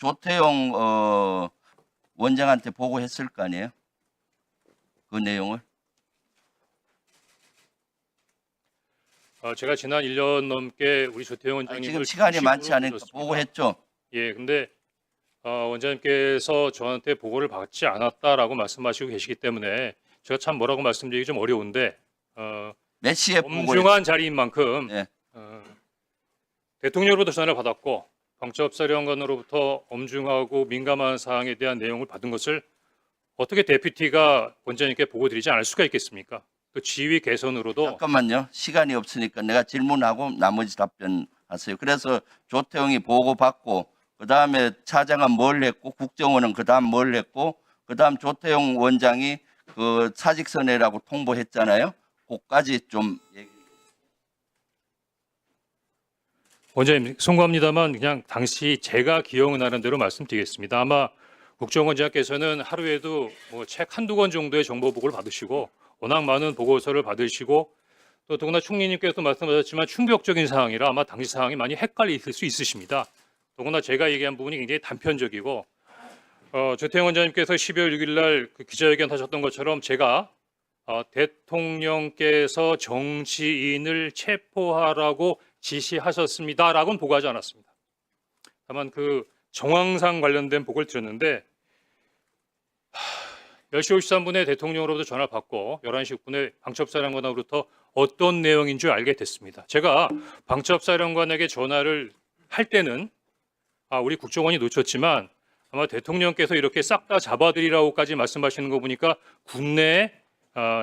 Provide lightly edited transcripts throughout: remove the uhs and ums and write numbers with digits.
조태용 원장한테 보고했을 거 아니에요? 그 내용을? 제가 지난 1년 넘게 우리 조태용 아니, 원장님을 지금 시간이 많지 않으니까 모셨습니다. 보고했죠. 예, 근데 원장님께서 저한테 보고를 받지 않았다라고 말씀하시고 계시기 때문에 제가 참 뭐라고 말씀드리기 좀 어려운데 몇 시에 보고했죠? 엄중한 자리인 만큼 네. 대통령으로부터 전화를 받았고 방첩사령관으로부터 엄중하고 민감한 사항에 대한 내용을 받은 것을 어떻게 데피티가 원장님께 보고드리지 않을 수가 있겠습니까? 또 지휘 개선으로도 잠깐만요. 시간이 없으니까 내가 질문하고 나머지 답변하세요. 그래서 조태용이 보고받고 그다음에 차장은 뭘 했고 국정원은 그다음 뭘 했고 그다음 조태용 원장이 그 사직서내라고 통보했잖아요. 그까지 좀 얘기. 원장님 송구합니다만 그냥 당시 제가 기억나는 대로 말씀드리겠습니다. 아마 국정원장께서는 하루에도 뭐 책 한두 권 정도의 정보 보고를 받으시고 워낙 많은 보고서를 받으시고 또 더구나 총리님께서도 말씀하셨지만 충격적인 사항이라 아마 당시 상황이 많이 헷갈리실 수 있으십니다. 더구나 제가 얘기한 부분이 굉장히 단편적이고 조태용 원장님께서 12월 6일 날 그 기자회견 하셨던 것처럼 제가 대통령께서 정치인을 체포하라고 지시하셨습니다라고는 보고하지 않았습니다. 다만 그 정황상 관련된 보고를 드렸는데 10시 53분에 대통령으로부터 전화를 받고 11시 6분에 방첩사령관으로부터 어떤 내용인 줄 알게 됐습니다. 제가 방첩사령관에게 전화를 할 때는 우리 국정원이 놓쳤지만 아마 대통령께서 이렇게 싹 다 잡아드리라고까지 말씀하시는 거 보니까 국내에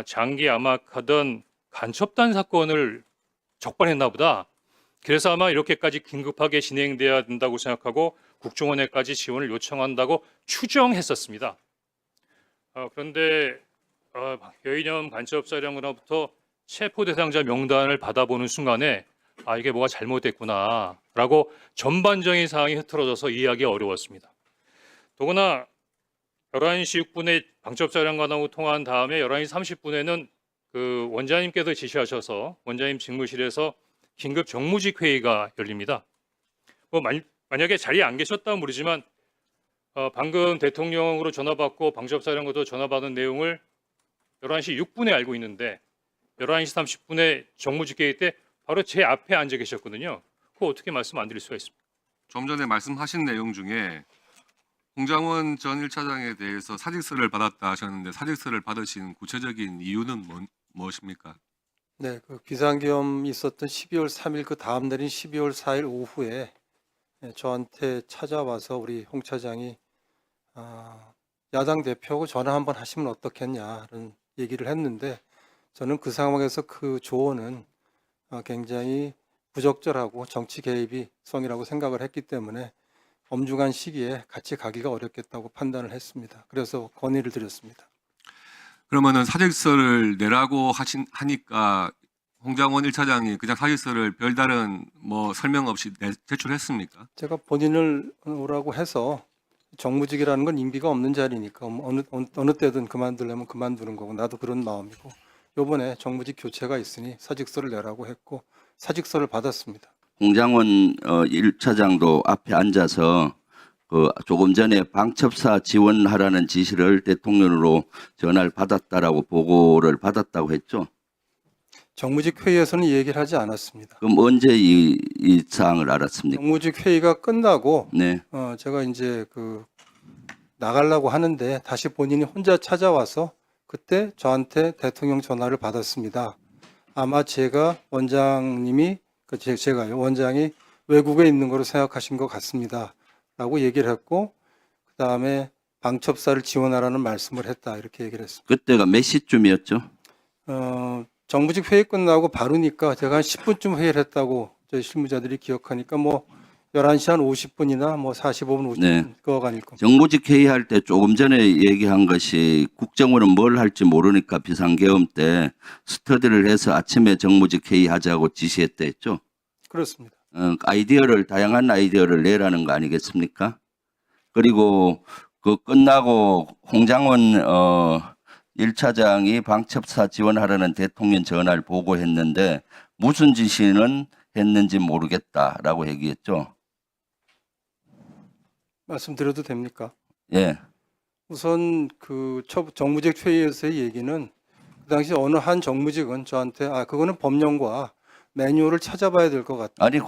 장기 암약하던 간첩단 사건을 적발했나 보다. 그래서 아마 이렇게까지 긴급하게 진행돼야 된다고 생각하고 국정원에까지 지원을 요청한다고 추정했었습니다. 그런데 여인영 간첩사령관으로부터 체포 대상자 명단을 받아보는 순간에 이게 뭐가 잘못됐구나라고 전반적인 사항이 흐트러져서 이해하기 어려웠습니다. 더구나 11시 6분에 방첩사령관하고 통화한 다음에 11시 30분에는 그 원장님께서 지시하셔서 원장님 직무실에서 긴급 정무직 회의가 열립니다. 만약에 자리에 안 계셨다면 모르지만 방금 대통령으로 전화받고 방첩사령관으로 전화받은 내용을 11시 6분에 알고 있는데 11시 30분에 정무직 회의 때 바로 제 앞에 앉아 계셨거든요. 그거 어떻게 말씀 안 드릴 수가 있습니까? 좀 전에 말씀하신 내용 중에 홍장원 전 1차장에 대해서 사직서를 받았다 하셨는데 사직서를 받으신 구체적인 이유는 무엇입니까? 네, 그 비상계엄이 있었던 12월 3일 그 다음 날인 12월 4일 오후에 저한테 찾아와서 우리 홍 차장이 야당 대표하고 전화 한번 하시면 어떻겠냐는 얘기를 했는데 저는 그 상황에서 그 조언은 굉장히 부적절하고 정치 개입이 성이라고 생각을 했기 때문에 엄중한 시기에 같이 가기가 어렵겠다고 판단을 했습니다. 그래서 건의를 드렸습니다. 그러면은 사직서를 내라고 하니까 홍장원 1차장이 그냥 사직서를 별다른 설명 없이 제출했습니까? 제가 본인을 오라고 해서 정무직이라는 건 임기가 없는 자리니까 어느 때든 그만두려면 그만두는 거고 나도 그런 마음이고 이번에 정무직 교체가 있으니 사직서를 내라고 했고 사직서를 받았습니다. 홍장원 1차장도 앞에 앉아서 그 조금 전에 방첩사 지원하라는 지시를 대통령으로 전화를 받았다라고 보고를 받았다고 했죠. 정무직 회의에서는 이 얘기를 하지 않았습니다. 그럼 언제 이 사항을 알았습니까? 정무직 회의가 끝나고 네. 제가 이제 나가려고 하는데 다시 본인이 혼자 찾아와서 그때 저한테 대통령 전화를 받았습니다. 아마 제가 원장님이 제가요 원장이 외국에 있는 거로 생각하신 것 같습니다. 라고 얘기를 했고 그 다음에 방첩사를 지원하라는 말씀을 했다 이렇게 얘기를 했습니다. 그때가 몇 시쯤이었죠? 정무직 회의 끝나고 바로니까 제가 한 10분쯤 회의를 했다고 저희 실무자들이 기억하니까 11시 한 50분이나 45분 50분 네. 그거가 아닐 겁니다. 정무직 회의할 때 조금 전에 얘기한 것이 국정원은 뭘 할지 모르니까 비상계엄 때 스터디를 해서 아침에 정무직 회의하자고 지시했다 했죠? 그렇습니다. 다양한 아이디어를 내라는 거 아니겠습니까? 그리고 그 끝나고 홍장원 1차장이 방첩사 지원하라는 대통령 전화를 보고했는데 무슨 지시는 했는지 모르겠다라고 얘기했죠. 말씀드려도 됩니까? 예. 우선 그 정무직 회의에서의 얘기는 그 당시 어느 한 정무직은 저한테 그거는 법령과 매뉴얼을 찾아봐야 될 것 같다. 아니,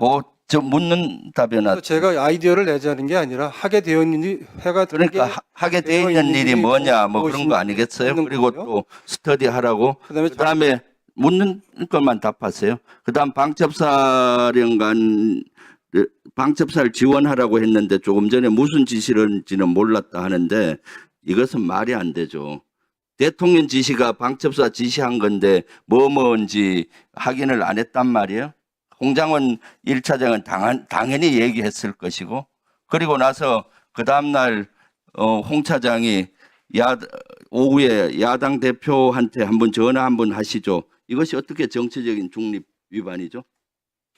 저 묻는 답변 그래서 제가 아이디어를 내자는 게 아니라 하게 되어 있는 해가 그러니까 하게 돼 있는 일이 뭐냐 뭐 그런 거 무엇인지 아니겠어요? 묻는 그리고 거고요. 또 스터디 하라고 그다음에 그다음에 묻는 것만 답하세요. 그다음 방첩사를 지원하라고 했는데 조금 전에 무슨 지시인지는 몰랐다 하는데 이것은 말이 안 되죠. 대통령 지시가 방첩사 지시한 건데 뭐인지 확인을 안 했단 말이에요. 홍장원 1차장은 당연히 얘기했을 것이고 그리고 나서 그 다음날 홍 차장이 오후에 야당 대표한테 한번 전화 한번 하시죠. 이것이 어떻게 정치적인 중립 위반이죠?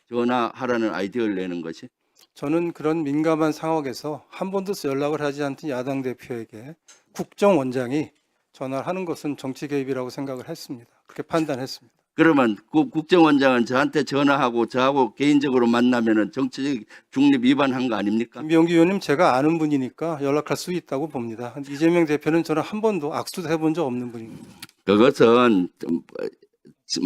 전화하라는 아이디어를 내는 것이. 저는 그런 민감한 상황에서 한 번도 연락을 하지 않던 야당 대표에게 국정원장이 전화를 하는 것은 정치 개입이라고 생각을 했습니다. 그렇게 판단했습니다. 그러면 그 국정원장은 저한테 전화하고 저하고 개인적으로 만나면은 정치적 중립 위반한 거 아닙니까? 김병기 의원님 제가 아는 분이니까 연락할 수 있다고 봅니다. 이재명 대표는 저는 한 번도 악수도 해본 적 없는 분입니다. 그것은 좀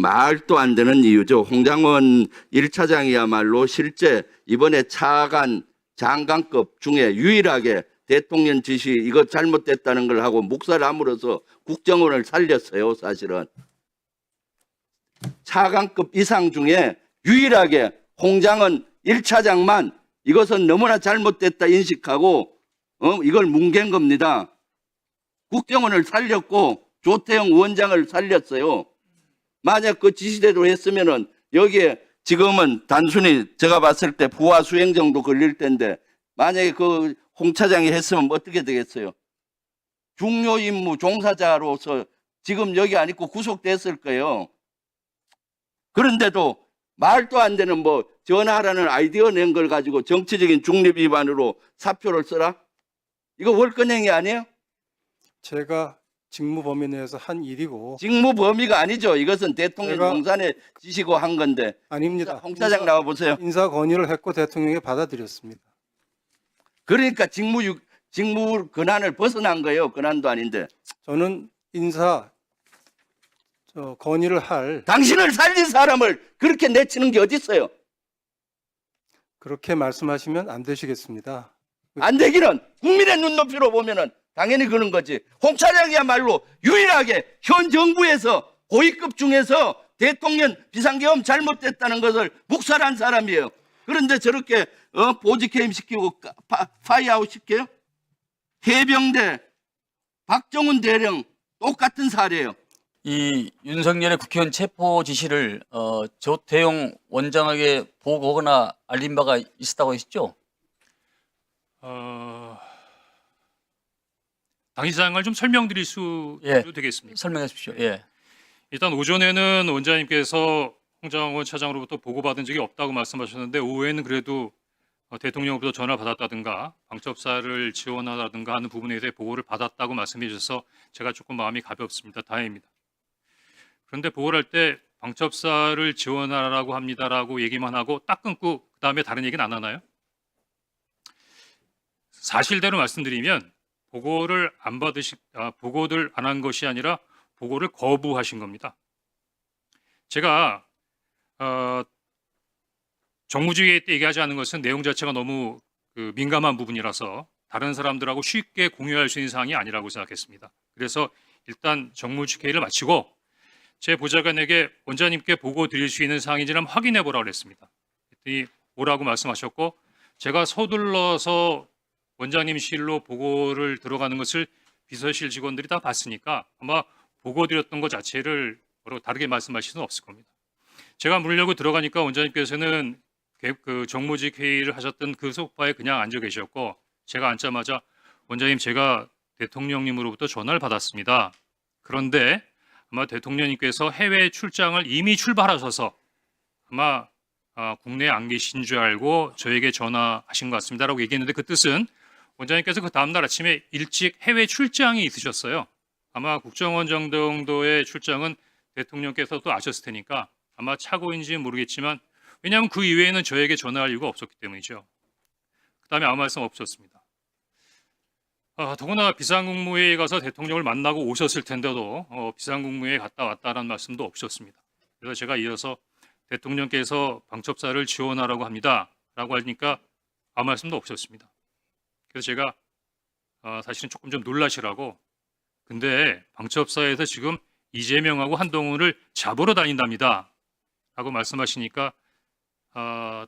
말도 안 되는 이유죠. 홍장원 1차장이야말로 실제 이번에 차관 장관급 중에 유일하게 대통령 지시 이거 잘못됐다는 걸 하고 묵살을 함으로써 국정원을 살렸어요. 사실은. 차관급 이상 중에 유일하게 홍장원 1차장만 이것은 너무나 잘못됐다 인식하고 이걸 뭉갠 겁니다. 국정원을 살렸고 조태영 원장을 살렸어요. 만약 그 지시대로 했으면은 여기에 지금은 단순히 제가 봤을 때 부하 수행 정도 걸릴 텐데 만약에 그 홍 차장이 했으면 어떻게 되겠어요? 중요 임무 종사자로서 지금 여기 안 있고 구속됐을 거예요. 그런데도 말도 안 되는 뭐 전화하라는 아이디어 낸 걸 가지고 정치적인 중립 위반으로 사표를 써라? 이거 월권행위 아니에요? 제가 직무 범위 내에서 한 일이고 직무 범위가 아니죠. 이것은 대통령 제가- 공산에 지시고 한 건데. 아닙니다. 홍 차장 나와 보세요. 인사 건의를 했고 대통령이 받아들였습니다. 그러니까 직무 권한을 벗어난 거예요. 권한도 아닌데. 저는 인사 건의를 할 당신을 살린 사람을 그렇게 내치는 게 어디 있어요? 그렇게 말씀하시면 안 되시겠습니다. 안 되기는 국민의 눈높이로 보면은 당연히 그런 거지. 홍 차장이야말로 유일하게 현 정부에서 고위급 중에서 대통령 비상계엄 잘못됐다는 것을 묵살한 사람이에요. 그런데 저렇게 보직해임 시키고 파이아웃 시켜요? 해병대 박정훈 대령 똑같은 사례예요. 이 윤석열의 국회의원 체포 지시를 조태용 원장에게 보고하거나 알린 바가 있었다고 하셨죠? 당시상을 좀 설명드릴 수 예. 되겠습니까? 설명해 주십시오. 예. 일단 오전에는 원장님께서 홍장원 차장으로부터 보고받은 적이 없다고 말씀하셨는데 오후에는 그래도 대통령으로부터 전화를 받았다든가 방첩사를 지원하다든가 하는 부분에 대해 보고를 받았다고 말씀해 주셔서 제가 조금 마음이 가볍습니다. 다행입니다. 그런데 보고를 할 때 방첩사를 지원하라고 합니다라고 얘기만 하고 딱 끊고 그다음에 다른 얘기는 안 하나요? 사실대로 말씀드리면 보고를 보고를 안 한 것이 아니라 보고를 거부하신 겁니다. 제가 정무주의 때 얘기하지 않은 것은 내용 자체가 너무 민감한 부분이라서 다른 사람들하고 쉽게 공유할 수 있는 사항이 아니라고 생각했습니다. 그래서 일단 정무직 회의를 마치고 제 보좌관에게 원장님께 보고 드릴 수 있는 사항인지는 한번 확인해 보라고 그랬습니다. 그랬더니 오라고 말씀하셨고 제가 서둘러서 원장님실로 보고를 들어가는 것을 비서실 직원들이 다 봤으니까 아마 보고 드렸던 것 자체를 다르게 말씀하실 수는 없을 겁니다. 제가 물려고 들어가니까 원장님께서는 그 정무직 회의를 하셨던 그 소파에 그냥 앉아 계셨고 제가 앉자마자 원장님 제가 대통령님으로부터 전화를 받았습니다. 그런데 아마 대통령님께서 해외 출장을 이미 출발하셔서 아마 국내에 안 계신 줄 알고 저에게 전화하신 것 같습니다라고 얘기했는데 그 뜻은 원장님께서 그 다음날 아침에 일찍 해외 출장이 있으셨어요. 아마 국정원장 정도의 출장은 대통령께서도 아셨을 테니까 아마 착오인지는 모르겠지만 왜냐하면 그 이외에는 저에게 전화할 이유가 없었기 때문이죠. 그 다음에 아무 말씀 없었습니다. 더구나 비상국무회의에 가서 대통령을 만나고 오셨을 텐데도 비상국무회의에 갔다 왔다라는 말씀도 없으셨습니다. 그래서 제가 이어서 대통령께서 방첩사를 지원하라고 합니다라고 하니까 아무 말씀도 없으셨습니다. 그래서 제가 사실은 조금 좀 놀라시라고, 근데 방첩사에서 지금 이재명하고 한동훈을 잡으러 다닌답니다 라고 말씀하시니까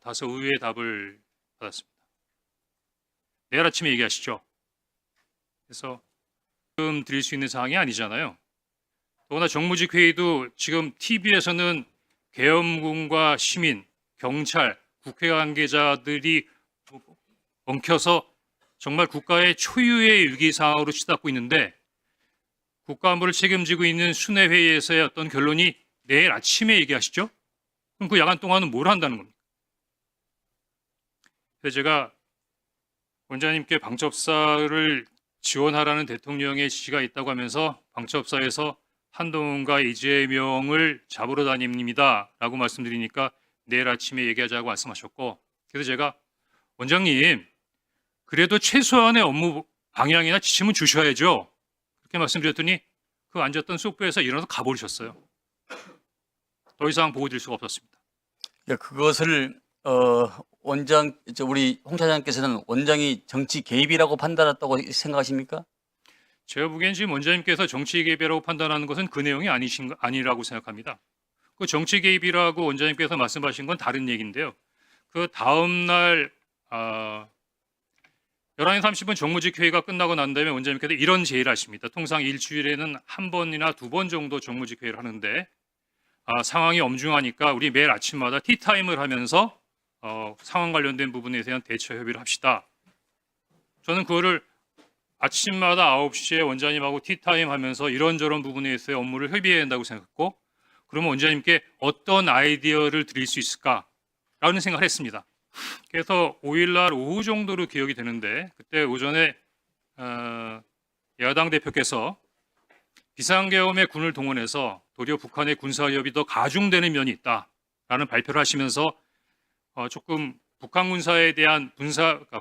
다소 의외의 답을 받았습니다. 내일 아침에 얘기하시죠. 그래서 지금 드릴 수 있는 사항이 아니잖아요. 더구나 정무직 회의도 지금 TV에서는 계엄군과 시민, 경찰, 국회 관계자들이 엉켜서 정말 국가의 초유의 위기 상황으로 치닫고 있는데, 국가안보를 책임지고 있는 순회 회의에서의 어떤 결론이 내일 아침에 얘기하시죠? 그럼 그 야간 동안은 뭘 한다는 겁니까? 그래서 제가 원장님께 방첩사를 지원하라는 대통령의 지시가 있다고 하면서 방첩사에서 한동훈과 이재명을 잡으러 다닙니다 라고 말씀드리니까 내일 아침에 얘기하자고 말씀하셨고, 그래서 제가 원장님 그래도 최소한의 업무 방향이나 지침은 주셔야죠 그렇게 말씀드렸더니 그 앉았던 소프에서 일어나서 가버리셨어요. 더 이상 보고 드릴 수가 없었습니다. 그것을 우리 홍 차장께서는 원장이 정치 개입이라고 판단했다고 생각하십니까? 제가 보기엔 지금 원장님께서 정치 개입이라고 판단하는 것은 그 내용이 아니라고 생각합니다. 그 정치 개입이라고 원장님께서 말씀하신 건 다른 얘기인데요. 그 다음 날 11시 30분 정무직 회의가 끝나고 난 다음에 원장님께서 이런 제의를 하십니다. 통상 일주일에는 한 번이나 두 번 정도 정무직 회의를 하는데 상황이 엄중하니까 우리 매일 아침마다 티타임을 하면서 상황 관련된 부분에 대한 대처 협의를 합시다. 저는 그거를 아침마다 9시에 원장님하고 티타임 하면서 이런저런 부분에 있어서 업무를 협의해야 한다고 생각했고, 그러면 원장님께 어떤 아이디어를 드릴 수 있을까라는 생각을 했습니다. 그래서 5일날 오후 정도로 기억이 되는데, 그때 오전에 야당 대표께서 비상계엄에 군을 동원해서 도리어 북한의 군사위협이 더 가중되는 면이 있다라는 발표를 하시면서 조금 북한 군사에 대한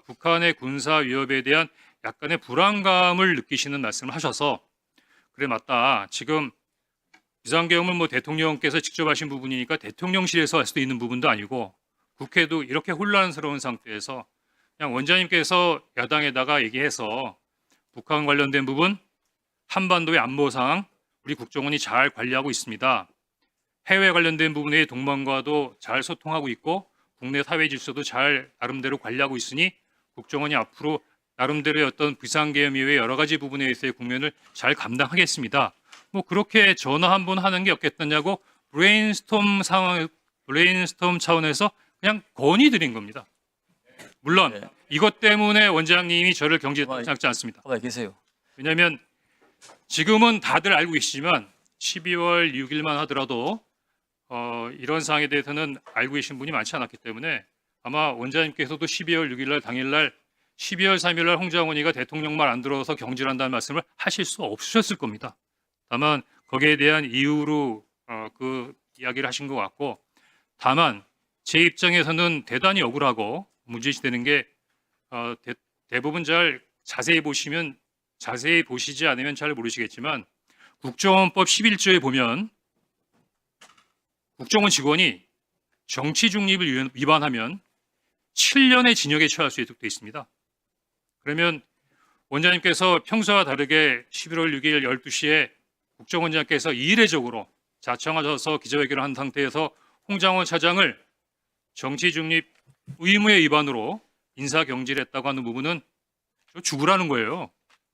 북한의 군사 위협에 대한 약간의 불안감을 느끼시는 말씀을 하셔서, 그래 맞다. 지금 비상계엄은 대통령께서 직접 하신 부분이니까 대통령실에서 할 수도 있는 부분도 아니고 국회도 이렇게 혼란스러운 상태에서 그냥 원장님께서 야당에다가 얘기해서 북한 관련된 부분, 한반도의 안보 상황 우리 국정원이 잘 관리하고 있습니다. 해외 관련된 부분의 동맹과도 잘 소통하고 있고 국내 사회 질서도 잘 나름대로 관리하고 있으니 국정원이 앞으로 나름대로의 어떤 비상계엄 이외의 여러 가지 부분에 있어서의 국면을 잘 감당하겠습니다. 그렇게 전화 한 번 하는 게 없겠느냐고 브레인스톰 차원에서 그냥 건의드린 겁니다. 물론 네. 이것 때문에 원장님이 저를 경질했다고 생각지 않습니다. 가만히 계세요. 왜냐하면 지금은 다들 알고 계시지만 12월 6일만 하더라도 이런 사항에 대해서는 알고 계신 분이 많지 않았기 때문에 아마 원장님께서도 12월 6일날 당일날 12월 3일날 홍장원이가 대통령 말 안 들어서 경질한다는 말씀을 하실 수 없으셨을 겁니다. 다만 거기에 대한 이유로 그 이야기를 하신 것 같고, 다만 제 입장에서는 대단히 억울하고 문제시되는 게 대부분 잘 자세히 보시지 않으면 잘 모르시겠지만 국정원법 11조에 보면 국정원 직원이 정치 중립을 위반하면 7년의 징역에 처할 수 있도록 되어 있습니다. 그러면 원장님께서 평소와 다르게 11월 6일 12시에 국정원장께서 이례적으로 자청하셔서 기자회견을 한 상태에서 홍장원 차장을 정치 중립 의무의 위반으로 인사경질했다고 하는 부분은 죽으라는 거예요.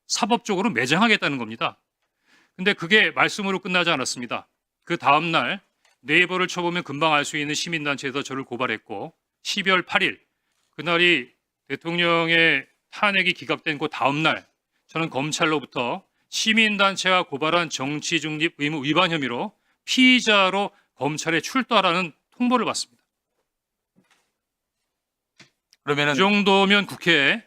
사법적으로 매장하겠다는 겁니다. 근데 그게 말씀으로 끝나지 않았습니다. 그 다음날 네이버를 쳐보면 금방 알 수 있는 시민단체에서 저를 고발했고 12월 8일 그날이 대통령의 탄핵이 기각된 그 다음날 저는 검찰로부터 시민단체가 고발한 정치중립 의무 위반 혐의로 피의자로 검찰에 출두하라는 통보를 받습니다. 그러면은 그 정도면 국회에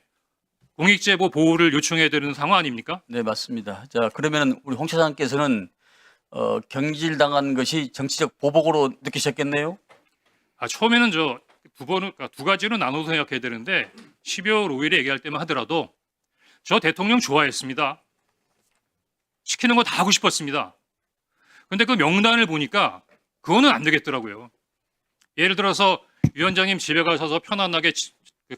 공익제보 보호를 요청해야 되는 상황 아닙니까? 네, 맞습니다. 자, 그러면은 우리 홍 차장께서는 경질당한 것이 정치적 보복으로 느끼셨겠네요. 처음에는 두 가지로 나눠서 생각해야 되는데 12월 5일에 얘기할 때만 하더라도 저 대통령 좋아했습니다. 시키는 거 다 하고 싶었습니다. 근데 그 명단을 보니까 그거는 안 되겠더라고요. 예를 들어서 위원장님 집에 가셔서 편안하게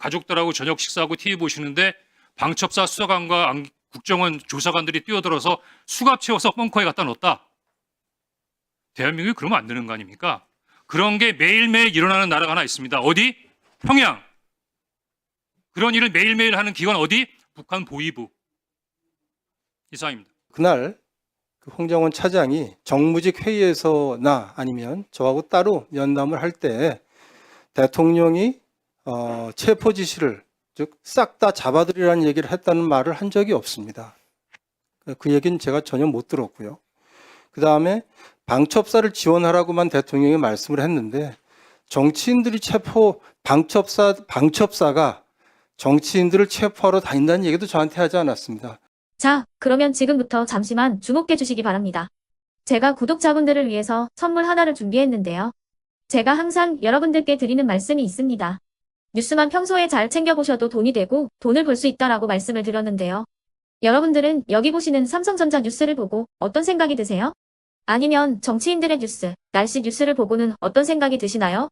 가족들하고 저녁 식사하고 TV 보시는데 방첩사 수사관과 국정원 조사관들이 뛰어들어서 수갑 채워서 벙커에 갖다 넣었다. 대한민국이 그러면 안 되는 거 아닙니까? 그런 게 매일매일 일어나는 나라가 하나 있습니다. 어디? 평양. 그런 일을 매일매일 하는 기관 어디? 북한 보위부. 이상입니다. 그날 그 홍장원 차장이 정무직 회의에서나 아니면 저하고 따로 면담을 할 때 대통령이 체포 지시를 즉 싹 다 잡아들이라는 얘기를 했다는 말을 한 적이 없습니다. 그 얘기는 제가 전혀 못 들었고요. 그 다음에 방첩사를 지원하라고만 대통령이 말씀을 했는데 정치인들이 방첩사가 정치인들을 체포하러 다닌다는 얘기도 저한테 하지 않았습니다. 자, 그러면 지금부터 잠시만 주목해 주시기 바랍니다. 제가 구독자분들을 위해서 선물 하나를 준비했는데요. 제가 항상 여러분들께 드리는 말씀이 있습니다. 뉴스만 평소에 잘 챙겨보셔도 돈이 되고 돈을 벌 수 있다라고 말씀을 드렸는데요. 여러분들은 여기 보시는 삼성전자 뉴스를 보고 어떤 생각이 드세요? 아니면 정치인들의 뉴스, 날씨 뉴스를 보고는 어떤 생각이 드시나요?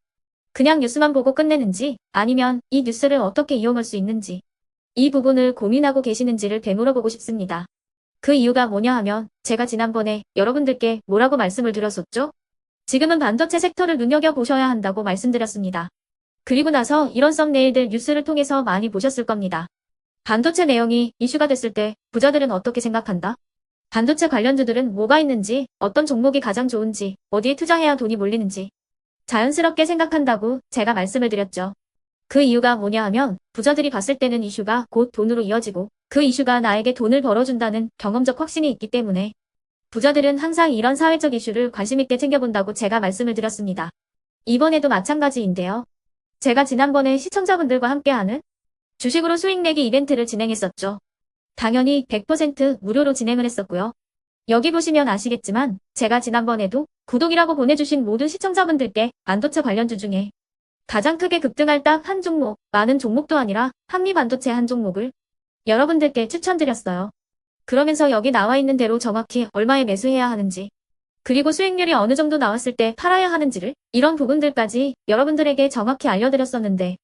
그냥 뉴스만 보고 끝내는지 아니면 이 뉴스를 어떻게 이용할 수 있는지 이 부분을 고민하고 계시는지를 되물어보고 싶습니다. 그 이유가 뭐냐 하면 제가 지난번에 여러분들께 뭐라고 말씀을 드렸었죠? 지금은 반도체 섹터를 눈여겨보셔야 한다고 말씀드렸습니다. 그리고 나서 이런 썸네일들 뉴스를 통해서 많이 보셨을 겁니다. 반도체 내용이 이슈가 됐을 때 부자들은 어떻게 생각한다? 반도체 관련주들은 뭐가 있는지, 어떤 종목이 가장 좋은지, 어디에 투자해야 돈이 몰리는지 자연스럽게 생각한다고 제가 말씀을 드렸죠. 그 이유가 뭐냐 하면 부자들이 봤을 때는 이슈가 곧 돈으로 이어지고 그 이슈가 나에게 돈을 벌어준다는 경험적 확신이 있기 때문에 부자들은 항상 이런 사회적 이슈를 관심 있게 챙겨본다고 제가 말씀을 드렸습니다. 이번에도 마찬가지인데요. 제가 지난번에 시청자분들과 함께하는 주식으로 수익 내기 이벤트를 진행했었죠. 당연히 100% 무료로 진행을 했었고요. 여기 보시면 아시겠지만 제가 지난번에도 구독이라고 보내주신 모든 시청자분들께 반도체 관련주 중에 가장 크게 급등할 딱 한 종목, 많은 종목도 아니라 한미반도체 한 종목을 여러분들께 추천드렸어요. 그러면서 여기 나와 있는 대로 정확히 얼마에 매수해야 하는지, 그리고 수익률이 어느 정도 나왔을 때 팔아야 하는지를 이런 부분들까지 여러분들에게 정확히 알려드렸었는데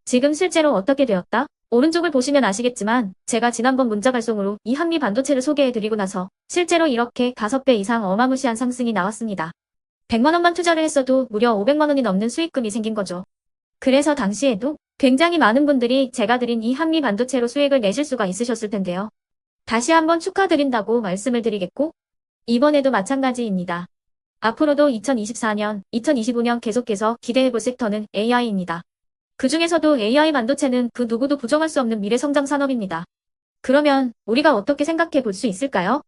지금 실제로 어떻게 되었다? 오른쪽을 보시면 아시겠지만 제가 지난번 문자 발송으로 이 한미반도체를 소개해드리고 나서 실제로 이렇게 5배 이상 어마무시한 상승이 나왔습니다. 100만 원만 투자를 했어도 무려 500만 원이 넘는 수익금이 생긴 거죠. 그래서 당시에도 굉장히 많은 분들이 제가 드린 이 한미반도체로 수익을 내실 수가 있으셨을 텐데요. 다시 한번 축하드린다고 말씀을 드리겠고 이번에도 마찬가지입니다. 앞으로도 2024년, 2025년 계속해서 기대해볼 섹터는 AI입니다. 그 중에서도 AI 반도체는 그 누구도 부정할 수 없는 미래성장 산업입니다. 그러면 우리가 어떻게 생각해 볼 수 있을까요?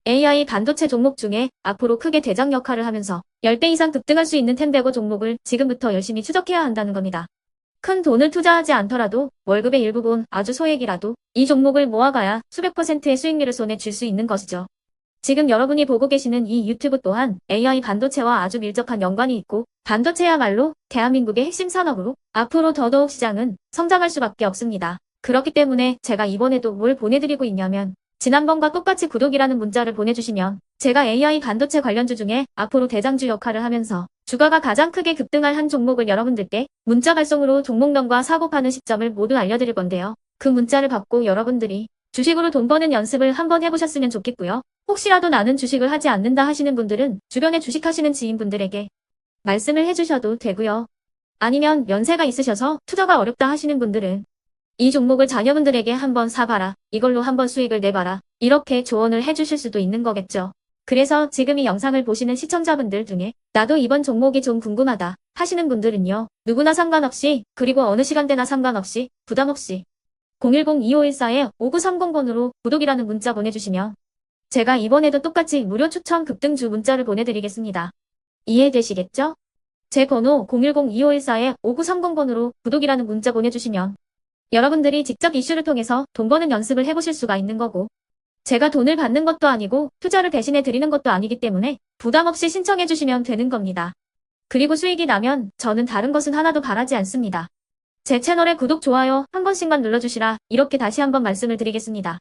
AI 반도체 종목 중에 앞으로 크게 대장 역할을 하면서 10배 이상 급등할 수 있는 텐베거 종목을 지금부터 열심히 추적해야 한다는 겁니다. 큰 돈을 투자하지 않더라도 월급의 일부분 아주 소액이라도 이 종목을 모아가야 수백 %의 수익률을 손에 쥘 수 있는 것이죠. 지금 여러분이 보고 계시는 이 유튜브 또한 AI 반도체와 아주 밀접한 연관이 있고 반도체야말로 대한민국의 핵심 산업으로 앞으로 더더욱 시장은 성장할 수밖에 없습니다. 그렇기 때문에 제가 이번에도 뭘 보내드리고 있냐면 지난번과 똑같이 구독이라는 문자를 보내주시면 제가 AI 반도체 관련주 중에 앞으로 대장주 역할을 하면서 주가가 가장 크게 급등할 한 종목을 여러분들께 문자 발송으로 종목명과 사고 파는 시점을 모두 알려드릴 건데요. 그 문자를 받고 여러분들이 주식으로 돈 버는 연습을 한번 해보셨으면 좋겠고요. 혹시라도 나는 주식을 하지 않는다 하시는 분들은 주변에 주식하시는 지인분들에게 말씀을 해주셔도 되고요. 아니면 연세가 있으셔서 투자가 어렵다 하시는 분들은 이 종목을 자녀분들에게 한번 사봐라. 이걸로 한번 수익을 내봐라. 이렇게 조언을 해주실 수도 있는 거겠죠. 그래서 지금 이 영상을 보시는 시청자분들 중에 나도 이번 종목이 좀 궁금하다 하시는 분들은요. 누구나 상관없이 그리고 어느 시간대나 상관없이 부담없이 010-2514-5930번으로 구독이라는 문자 보내주시면 제가 이번에도 똑같이 무료 추천 급등주 문자를 보내드리겠습니다. 이해되시겠죠? 제 번호 010-2514-5930번으로 구독이라는 문자 보내주시면 여러분들이 직접 이슈를 통해서 돈 버는 연습을 해보실 수가 있는 거고 제가 돈을 받는 것도 아니고 투자를 대신해 드리는 것도 아니기 때문에 부담 없이 신청해 주시면 되는 겁니다. 그리고 수익이 나면 저는 다른 것은 하나도 바라지 않습니다. 제 채널에 구독, 좋아요 한 번씩만 눌러주시라 이렇게 다시 한번 말씀을 드리겠습니다.